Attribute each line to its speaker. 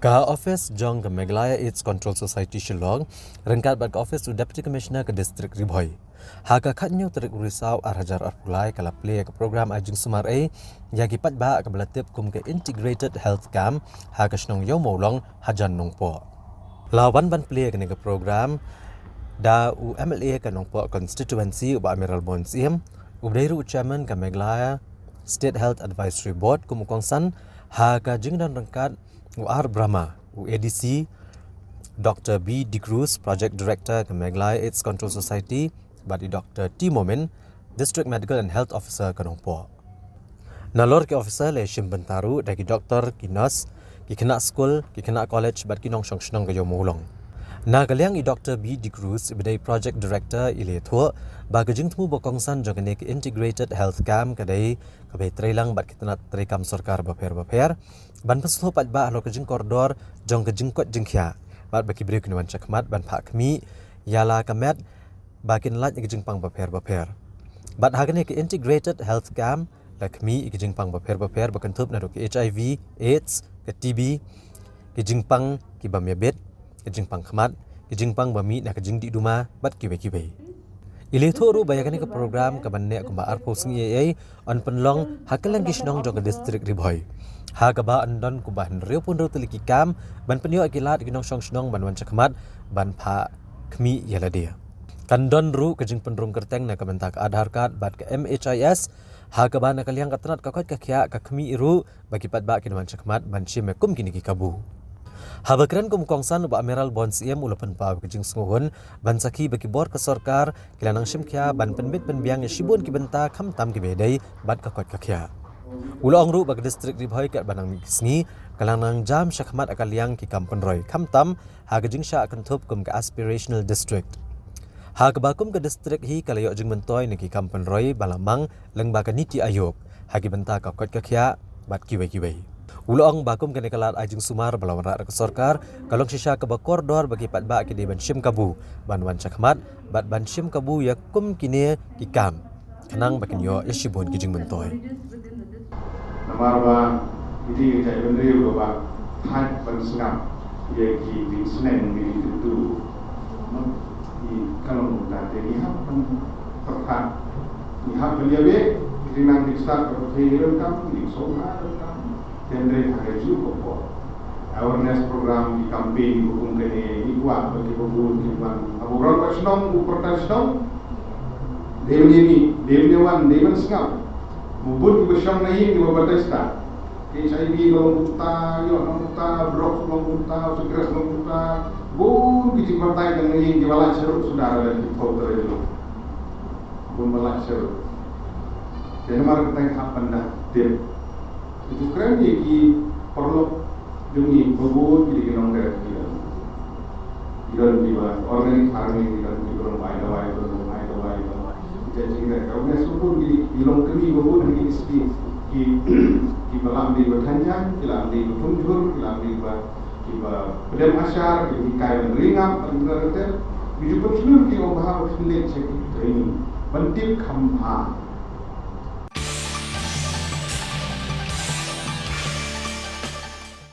Speaker 1: Ka office jong ke Meghalaya AIDS Control Society Shillong, rengkat bag office to Deputy Commissioner ke Distrik Ribhoi. Haka khatnyo terik risau arhajar arpulai kala play ke program ajing sumar yagi pat ba ke belatip kum ke Integrated Health Camp haka shnong yo molong hajan nongpo. Lawan ban play ke program da UMLA ke nongpo constituency uba Amiral Bonsim, ubdairu chairman ke Meghalaya State Health Advisory Board kumukongsan haka jingdan rengkat UR Brahma, UADC, Dr. B. De Cruz, Project Director ke Meghalaya AIDS Control Society, badi Dr. T. Momin, District Medical and Health Officer ke Nongpo. Nalor ke officer le Shim Bentaru, dari doktor, ki nurse, ki kena school, ki kena college, bad ki nong shong shnong ke Yomulong. Na kaliang i Dr. B. De Cruz, ibadai Project Director ile thua, baga jing temu bokongsan jong ke Integrated Health Camp kadai kabai trailang bat kita nak trekam sarkar baper ban paslo pat ba lo kejing koridor jong kejing kot jingkhia bat baki beri kenuan cakmat ban pak kemi yala kamet bakin lat kejing pang baper bat hagane ke Integrated Health Camp la kemi kejing pang baper bakan thup na ke HIV AIDS ke TB kejing pang ki bamyabet kejing pang khamat kejing pang bami na kejing di duma bat kibe Ile thoru bayakani ke program ke banne ke baar posing ye on penlong hakalang kisnong jong ke Distrik Ribhoi. Ha ka ba andon ku ban riu pun ru teliki kam ban penyo akilat ginong shong shnong ban wan chakmat ban pha khmi yala dia. Kandon ru ke jing penrung kerteng na ke bentak Aadhaar card bat ke MHIS ha ka ba na kaliang katrat ka kot ka khia ka khmi ru bagi pat ba kin wan chakmat ban chim kum kini ki kabu. Habakran kumukongsan uba Amiral Bonsim ulapan pa kejing sunguhun ban saki bagi bor ke sarkar kilanang shimkya ban penbit penbiang shibun ki benta kham tam ki bedai bat ka kot kakya. Ula ongru bagi Distrik Ribhoi kat banang mikisni kalanang jam syakmat akaliang ki kampun roy kham tam ha kejing sya akan thup kum ke Aspirational District. Ha kebakum ke distrik hi kalayok jing mentoy ni ki kampun roy balamang leng baka Niti Ayog ha ki benta ka kot kakya bat kiwe. Ulong bakum kene kalat ajing sumar balawan rak ke sarkar kalong sisa ke bakordor bagi pat ba kini ban shim kabu ban wan chakmat bat ban shim kabu ya kum kini kikam kanang bakin yo yashibun kijing mentoy
Speaker 2: namarwa idi jai bendri ko ba hat ban sngam ye ki bin sneng ni tu i kalong da te ni ha ban terha ni ha beliabe rinang diksa ko theirum kam ni soha kam Tendre hakeju kopo awareness program di campaign hukum kene ikwa bagi pembun kiman aburan pasnong upertasnong devnewan devan singap mubun ki besyang nahi ki babatesta HIV lombuta yo lombuta brok lombuta sukres lombuta bun ki partai yang nahi ki wala serut saudara dan voter itu bun wala serut dan mar kita hapan dah tip itu keren dia ki perlu demi berbud jadi kenong keren kita juga organik farming kita juga baik jadi kita kalau ni sebut di long kami berbud di sini ki malam di bertanjang kita di bertunjur kita berdem asyar ki kai ringap antara kita juga seluruh ki obah selit sekali ini bentik khamha